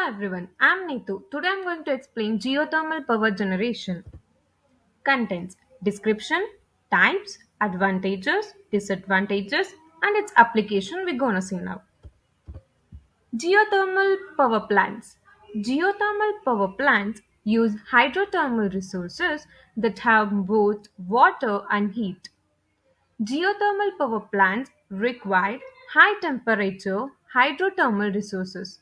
everyone, I'm Neetu. Today I'm going to explain geothermal power generation. Contents, description, types, advantages, disadvantages, and its application we're gonna see now. Geothermal power plants. Geothermal power plants use hydrothermal resources that have both water and heat. Geothermal power plants require high temperature hydrothermal resources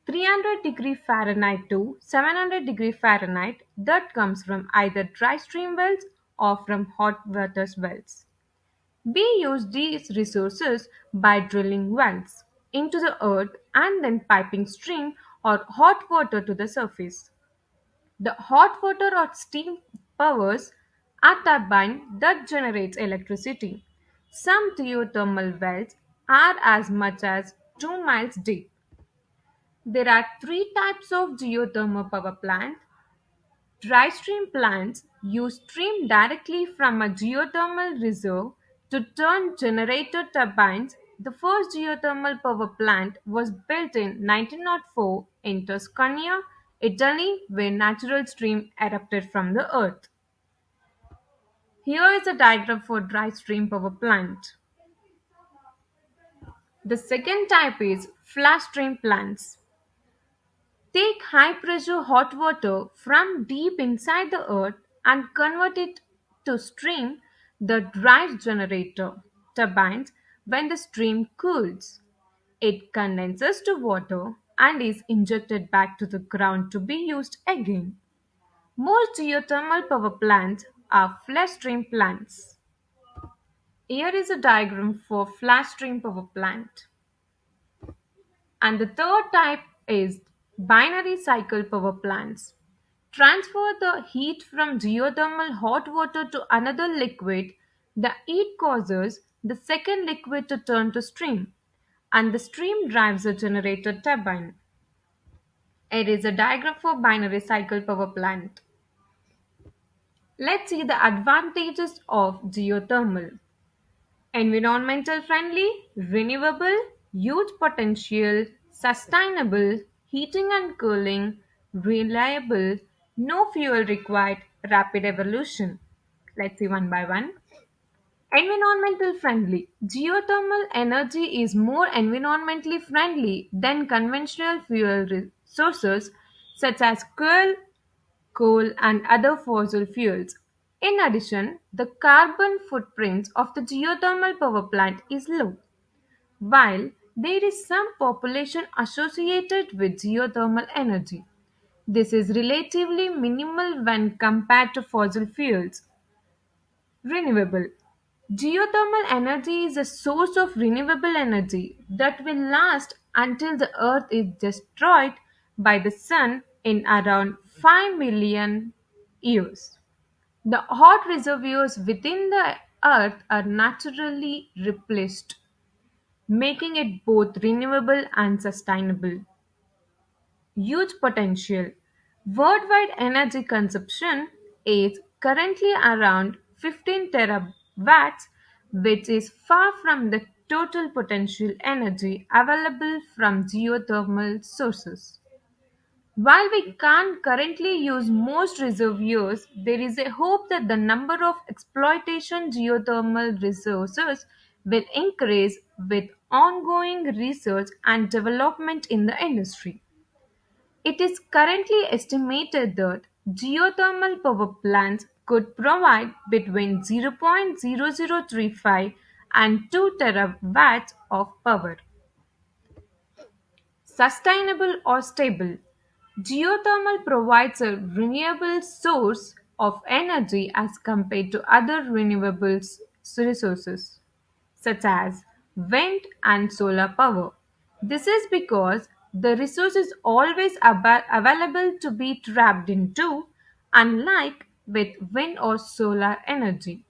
300 degree Fahrenheit to 700 degree Fahrenheit that comes from either dry stream wells or from hot water wells. We use these resources by drilling wells into the earth and then piping stream or hot water to the surface. The hot water or steam powers a turbine that generates electricity. Some geothermal wells are as much as 2 miles deep. There are three types of geothermal power plants. Dry stream plants use steam directly from a geothermal reserve to turn generator turbines. The first geothermal power plant was built in 1904 in Tuscany, Italy, where natural steam erupted from the earth. Here is a diagram for dry stream power plant. The second type is flash stream plants. Take high pressure hot water from deep inside the earth and convert it to steam that drives generator turbines when the stream cools. It condenses to water and is injected back to the ground to be used again. Most geothermal power plants are flash stream plants. Here is a diagram for flash stream power plant. And the third type is binary cycle power plants. Transfer the heat from geothermal hot water to another liquid. The heat causes the second liquid to turn to steam, and the steam drives a generator turbine. It is a diagram for binary cycle power plant. Let's see the advantages of geothermal. Environmental friendly, renewable, huge potential, sustainable, heating and cooling, reliable, no fuel required, rapid evolution. Let's see one by one. Environmental friendly. Geothermal energy is more environmentally friendly than conventional fuel sources such as coal, and other fossil fuels. In addition, the carbon footprint of the geothermal power plant is low. While there is some population associated with geothermal energy, this is relatively minimal when compared to fossil fuels. Renewable. Geothermal energy is a source of renewable energy that will last until the earth is destroyed by the sun in around 5 million years. The hot reservoirs within the earth are naturally replenished, making it both renewable and sustainable. Huge potential. Worldwide energy consumption is currently around 15 terawatts, which is far from the total potential energy available from geothermal sources. While we can't currently use most reservoirs, there is a hope that the number of exploitation geothermal resources will increase with ongoing research and development in the industry. It is currently estimated that geothermal power plants could provide between 0.0035 and 2 terawatts of power. Sustainable or stable. Geothermal provides a renewable source of energy as compared to other renewable resources, such as wind and solar power. This is because the resource is always available to be tapped into, unlike with wind or solar energy.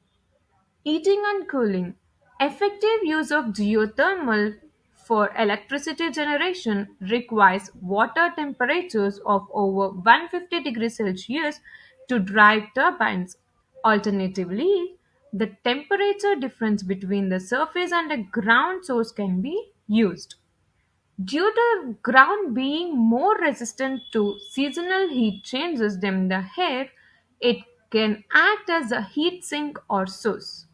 Heating and cooling. Effective use of geothermal for electricity generation requires water temperatures of over 150 degrees Celsius to drive turbines. Alternatively, the temperature difference between the surface and a ground source can be used. Due to ground being more resistant to seasonal heat changes than the air, it can act as a heat sink or source.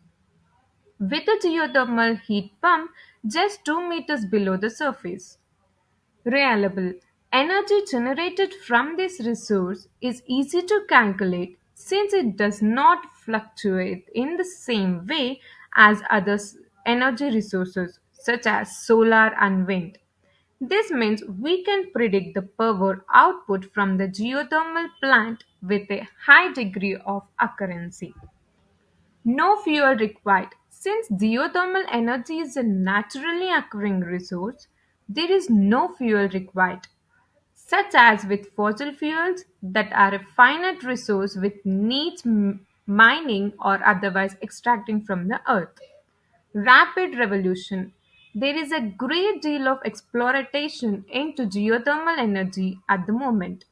With a geothermal heat pump just 2 meters below the surface. Reliable. Energy generated from this resource is easy to calculate since it does not fluctuate in the same way as other energy resources such as solar and wind. This means we can predict the power output from the geothermal plant with a high degree of accuracy. No fuel required. Since geothermal energy is a naturally occurring resource, there is no fuel required, such as with fossil fuels that are a finite resource which needs mining or otherwise extracting from the earth. Rapid revolution. There is a great deal of exploitation into geothermal energy at the moment,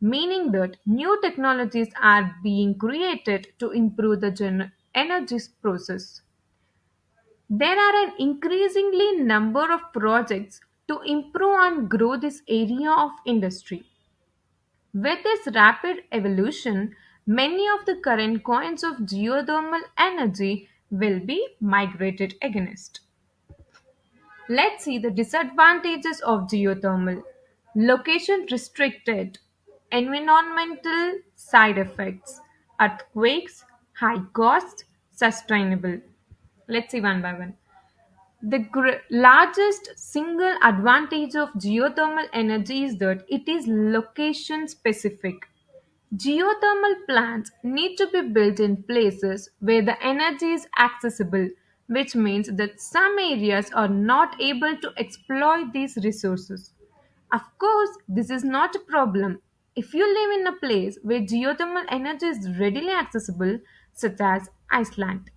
meaning that new technologies are being created to improve the energy process. There are an increasingly number of projects to improve and grow this area of industry. With this rapid evolution, many of the current coins of geothermal energy will be migrated against. Let's see the disadvantages of geothermal. Location restricted, environmental side effects, earthquakes, high cost, sustainable. Let's see one by one. The largest single advantage of geothermal energy is that it is location specific. Geothermal plants need to be built in places where the energy is accessible, which means that some areas are not able to exploit these resources. Of course, this is not a problem. If you live in a place where geothermal energy is readily accessible, such as Iceland.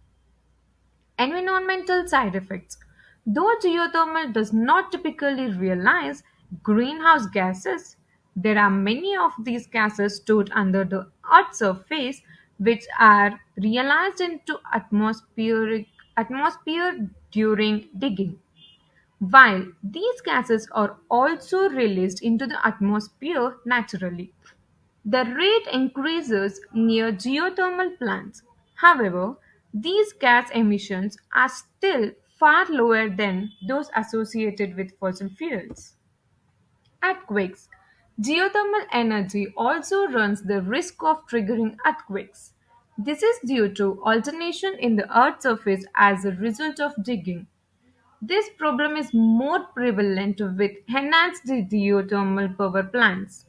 Environmental side effects. Though geothermal does not typically realize greenhouse gases, there are many of these gases stored under the Earth's surface which are realized into atmosphere during digging. While these gases are also released into the atmosphere naturally. The rate increases near geothermal plants. However, these gas emissions are still far lower than those associated with fossil fuels. Earthquakes. Geothermal energy also runs the risk of triggering earthquakes. This is due to alternation in the Earth's surface as a result of digging. This problem is more prevalent with enhanced geothermal power plants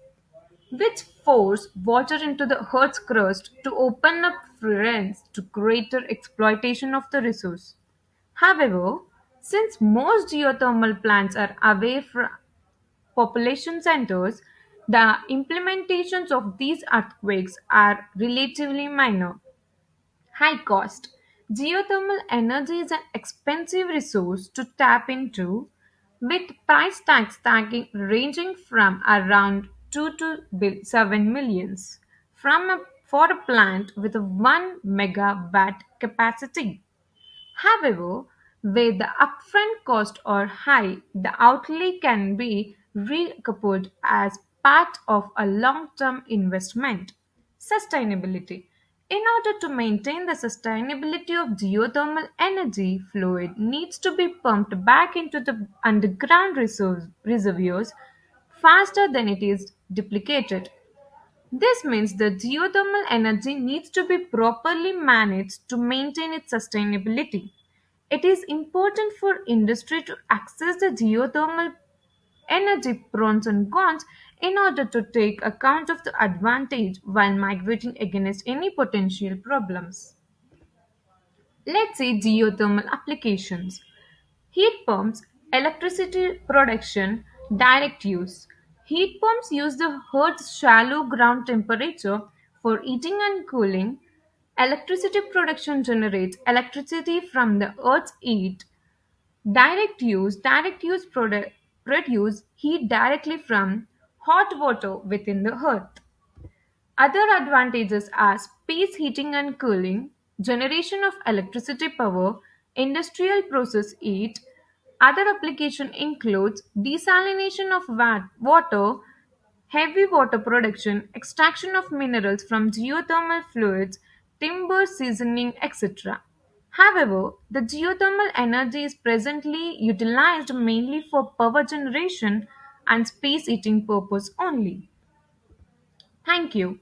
which force water into the Earth's crust to open up fronts to greater exploitation of the resource. However, since most geothermal plants are away from population centers, the implementations of these earthquakes are relatively minor. High cost. Geothermal energy is an expensive resource to tap into, with price tags ranging from around 2 to 7 millions for a plant with a 1 megawatt capacity. However, where the upfront costs are high, the outlay can be recouped as part of a long-term investment. Sustainability. In order to maintain the sustainability of geothermal energy, fluid needs to be pumped back into the underground reservoirs faster than it is duplicated. This means that geothermal energy needs to be properly managed to maintain its sustainability. It is important for industry to access the geothermal energy pros and cons in order to take account of the advantage while migrating against any potential problems. Let's see geothermal applications. Heat pumps, electricity production, direct use. Heat pumps use the Earth's shallow ground temperature for heating and cooling. Electricity production generates electricity from the Earth's heat. Direct use produce heat directly from hot water within the earth. Other advantages are space heating and cooling, generation of electricity power, industrial process heat, Other application includes desalination of water, heavy water production, extraction of minerals from geothermal fluids, timber seasoning, etc. However, the geothermal energy is presently utilized mainly for power generation and space heating purpose only. Thank you.